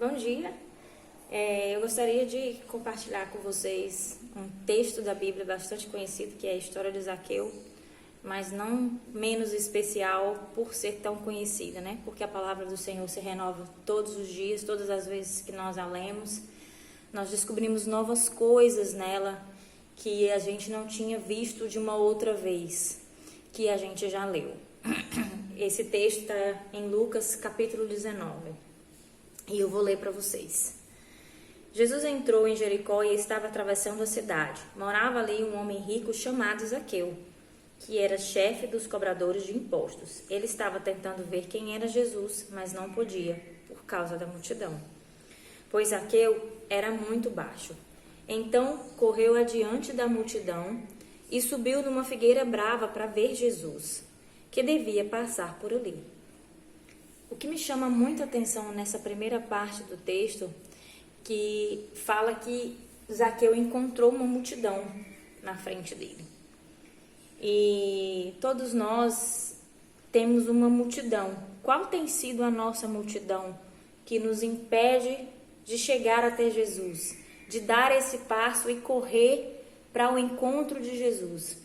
Bom dia. Eu gostaria de compartilhar com vocês um texto da Bíblia bastante conhecido, que é a história de Zaqueu, mas não menos especial por ser tão conhecida, né? Porque a palavra do Senhor se renova todos os dias, todas as vezes que nós a lemos, nós descobrimos novas coisas nela que a gente não tinha visto de uma outra vez, que a gente já leu. Esse texto está em Lucas capítulo 19 e eu vou ler para vocês. Jesus entrou em Jericó e estava atravessando a cidade. Morava ali um homem rico chamado Zaqueu, que era chefe dos cobradores de impostos. Ele estava tentando ver quem era Jesus, mas não podia, por causa da multidão, pois Zaqueu era muito baixo. Então correu adiante da multidão e subiu numa figueira brava para ver Jesus, que devia passar por ali. O que me chama muita atenção nessa primeira parte do texto, que fala que Zaqueu encontrou uma multidão na frente dele. E todos nós temos uma multidão. Qual tem sido a nossa multidão que nos impede de chegar até Jesus, de dar esse passo e correr para o encontro de Jesus?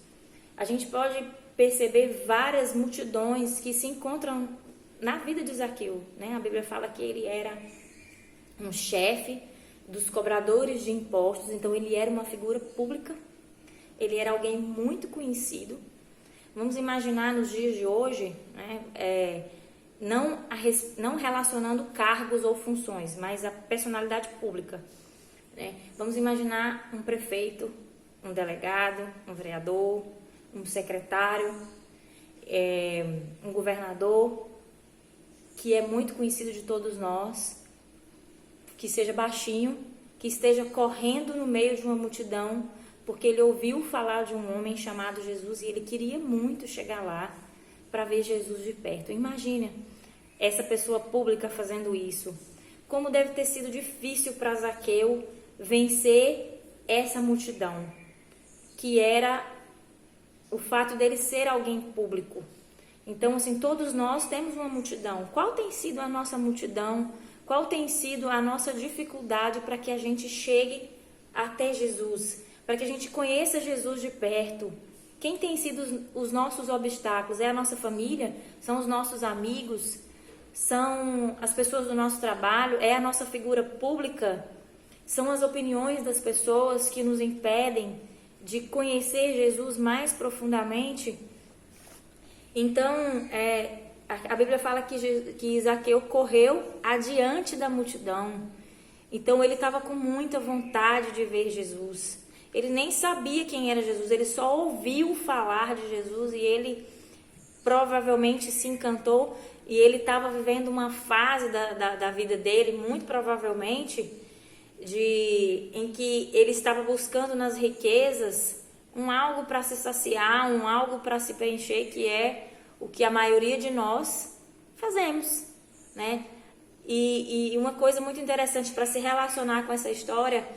A gente pode perceber várias multidões que se encontram na vida de Zaqueu, né? A Bíblia fala que ele era um chefe dos cobradores de impostos, então ele era uma figura pública, ele era alguém muito conhecido. Vamos imaginar nos dias de hoje, né, não relacionando cargos ou funções, mas a personalidade pública, né? Vamos imaginar um prefeito, um delegado, um vereador, um secretário, um governador, que é muito conhecido de todos nós, que seja baixinho, que esteja correndo no meio de uma multidão, porque ele ouviu falar de um homem chamado Jesus e ele queria muito chegar lá para ver Jesus de perto. Imagina essa pessoa pública fazendo isso. Como deve ter sido difícil para Zaqueu vencer essa multidão, que era o fato dele ser alguém público. Então, assim, todos nós temos uma multidão. Qual tem sido a nossa multidão? Qual tem sido a nossa dificuldade para que a gente chegue até Jesus? Para que a gente conheça Jesus de perto? Quem tem sido os nossos obstáculos? É a nossa família? São os nossos amigos? São as pessoas do nosso trabalho? É a nossa figura pública? São as opiniões das pessoas que nos impedem de conhecer Jesus mais profundamente? Então, a Bíblia fala que Zaqueu correu adiante da multidão. Então, ele estava com muita vontade de ver Jesus. Ele nem sabia quem era Jesus, ele só ouviu falar de Jesus e ele provavelmente se encantou. E ele estava vivendo uma fase da vida dele, muito provavelmente, em que ele estava buscando nas riquezas um algo para se saciar, um algo para se preencher, que é o que a maioria de nós fazemos, né? E uma coisa muito interessante para se relacionar com essa história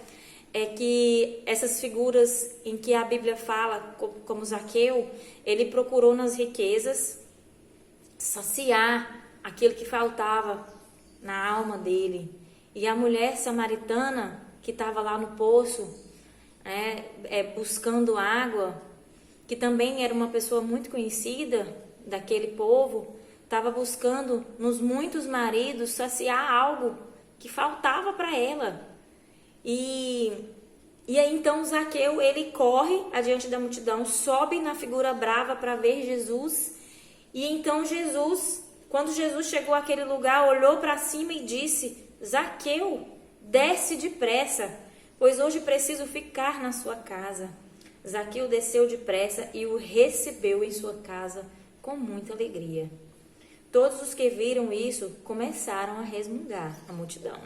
é que essas figuras em que a Bíblia fala, como Zaqueu, ele procurou nas riquezas saciar aquilo que faltava na alma dele. E a mulher samaritana que estava lá no poço, buscando água, que também era uma pessoa muito conhecida daquele povo, estava buscando nos muitos maridos saciar algo que faltava para ela. E aí então Zaqueu, ele corre adiante da multidão, sobe na figura brava para ver Jesus. E então quando Jesus chegou àquele lugar, olhou para cima e disse: Zaqueu, desce depressa, pois hoje preciso ficar na sua casa. Zaqueu desceu depressa e o recebeu em sua casa com muita alegria. Todos os que viram isso começaram a resmungar a multidão.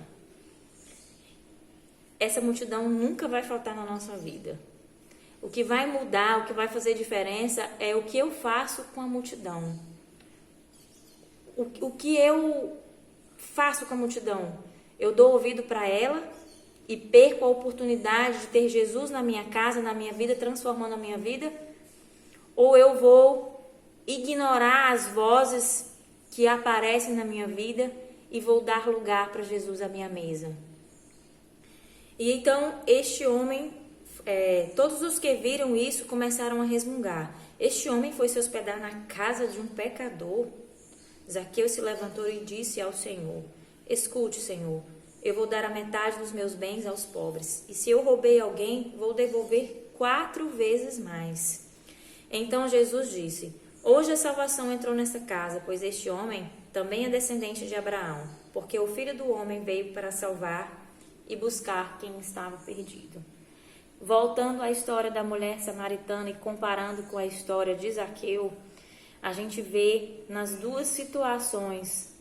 Essa multidão nunca vai faltar na nossa vida. O que vai mudar, o que vai fazer diferença é o que eu faço com a multidão. O que eu faço com a multidão? Eu dou ouvido para ela e perco a oportunidade de ter Jesus na minha casa, na minha vida, transformando a minha vida? Ou eu vou ignorar as vozes que aparecem na minha vida e vou dar lugar para Jesus à minha mesa. E então este homem, todos os que viram isso começaram a resmungar. Este homem foi se hospedar na casa de um pecador. Zaqueu se levantou e disse ao Senhor: escute, Senhor, eu vou dar a metade dos meus bens aos pobres, e se eu roubei alguém, vou devolver 4 vezes mais. Então Jesus disse: hoje a salvação entrou nesta casa, pois este homem também é descendente de Abraão, porque o Filho do Homem veio para salvar e buscar quem estava perdido. Voltando à história da mulher samaritana e comparando com a história de Zaqueu, a gente vê nas duas situações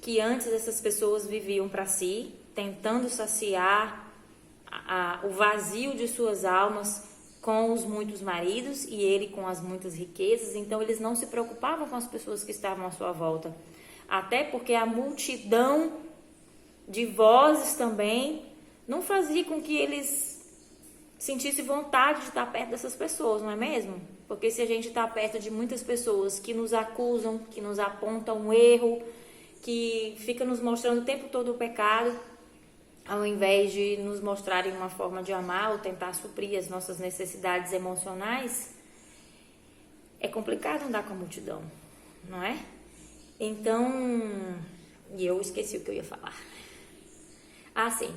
que antes essas pessoas viviam para si, tentando saciar o vazio de suas almas com os muitos maridos e ele com as muitas riquezas. Então eles não se preocupavam com as pessoas que estavam à sua volta, até porque a multidão de vozes também não fazia com que eles sentissem vontade de estar perto dessas pessoas, não é mesmo? Porque se a gente está perto de muitas pessoas que nos acusam, que nos apontam um erro, que fica nos mostrando o tempo todo o pecado, ao invés de nos mostrarem uma forma de amar ou tentar suprir as nossas necessidades emocionais, é complicado andar com a multidão, não é? Então, e eu esqueci o que eu ia falar. Sim.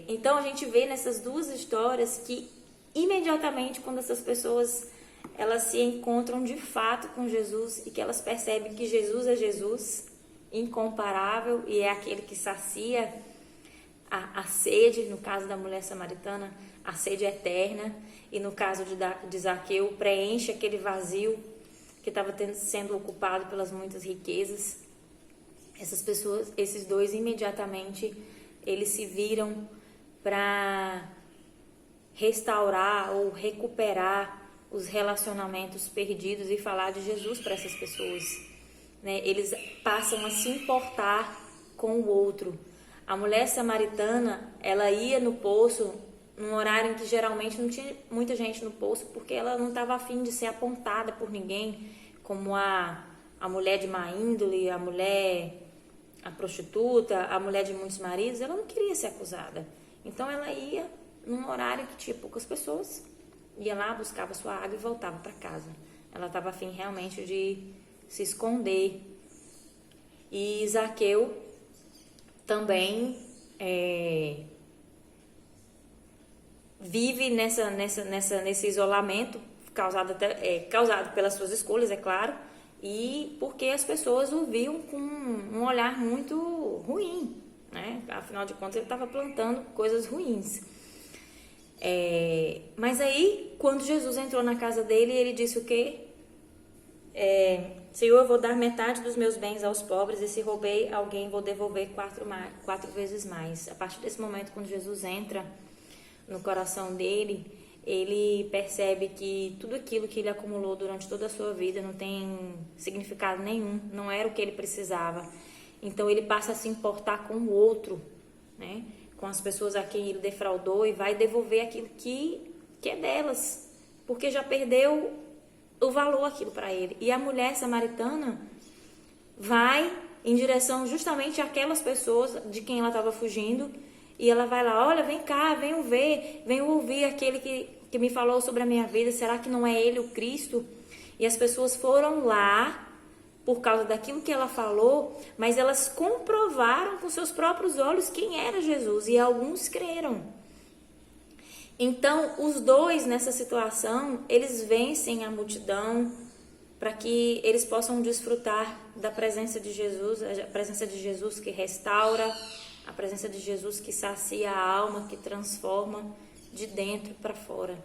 Então a gente vê nessas duas histórias que imediatamente quando essas pessoas elas se encontram de fato com Jesus e que elas percebem que Jesus é Jesus, incomparável, e é aquele que sacia a sede, no caso da mulher samaritana, a sede eterna, e no caso de Zaqueu, preenche aquele vazio que estava sendo ocupado pelas muitas riquezas. Essas pessoas, esses dois, imediatamente, eles se viram para restaurar ou recuperar os relacionamentos perdidos e falar de Jesus para essas pessoas, né? Eles passam a se importar com o outro. A mulher samaritana, ela ia no poço num horário em que geralmente não tinha muita gente no poço, porque ela não estava a fim de ser apontada por ninguém, como a mulher de má índole, a prostituta, a mulher de muitos maridos. Ela não queria ser acusada. Então ela ia num horário que tinha poucas pessoas, ia lá, buscava sua água e voltava para casa. Ela estava a fim realmente de se esconder. E Zaqueu também vive nesse isolamento causado pelas suas escolhas, é claro, e porque as pessoas o viam com um olhar muito ruim, né? Afinal de contas, ele estava plantando coisas ruins. Mas aí, quando Jesus entrou na casa dele, ele disse o quê? Senhor, eu vou dar metade dos meus bens aos pobres, e se roubei alguém, vou devolver 4 vezes mais. A partir desse momento, quando Jesus entra no coração dele, ele percebe que tudo aquilo que ele acumulou durante toda a sua vida não tem significado nenhum, não era o que ele precisava. Então ele passa a se importar com o outro, né? Com as pessoas a quem ele defraudou, e vai devolver aquilo que é delas, porque já perdeu o valor aquilo para ele. E a mulher samaritana vai em direção justamente àquelas pessoas de quem ela estava fugindo, e ela vai lá: olha, vem cá, venham ver, venham ouvir aquele que me falou sobre a minha vida, será que não é ele o Cristo? E as pessoas foram lá por causa daquilo que ela falou, mas elas comprovaram com seus próprios olhos quem era Jesus, e alguns creram. Então, os dois nessa situação, eles vencem a multidão para que eles possam desfrutar da presença de Jesus, a presença de Jesus que restaura, a presença de Jesus que sacia a alma, que transforma de dentro para fora.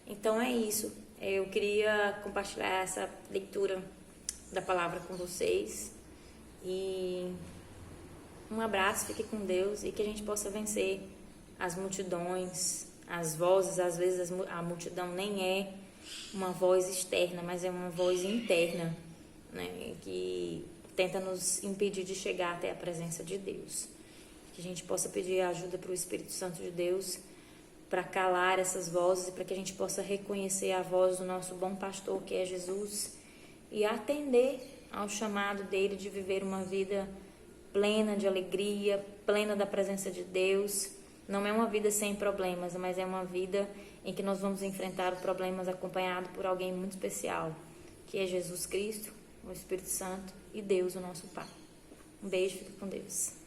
Então é isso. Eu queria compartilhar essa leitura da palavra com vocês. E um abraço, fique com Deus, e que a gente possa vencer as multidões, as vozes. Às vezes a multidão nem é uma voz externa, mas é uma voz interna, né, que tenta nos impedir de chegar até a presença de Deus. Que a gente possa pedir ajuda para o Espírito Santo de Deus para calar essas vozes, e para que a gente possa reconhecer a voz do nosso bom pastor, que é Jesus, e atender ao chamado dele de viver uma vida plena de alegria, plena da presença de Deus. Não é uma vida sem problemas, mas é uma vida em que nós vamos enfrentar os problemas acompanhado por alguém muito especial, que é Jesus Cristo, o Espírito Santo e Deus, o nosso Pai. Um beijo, fique com Deus.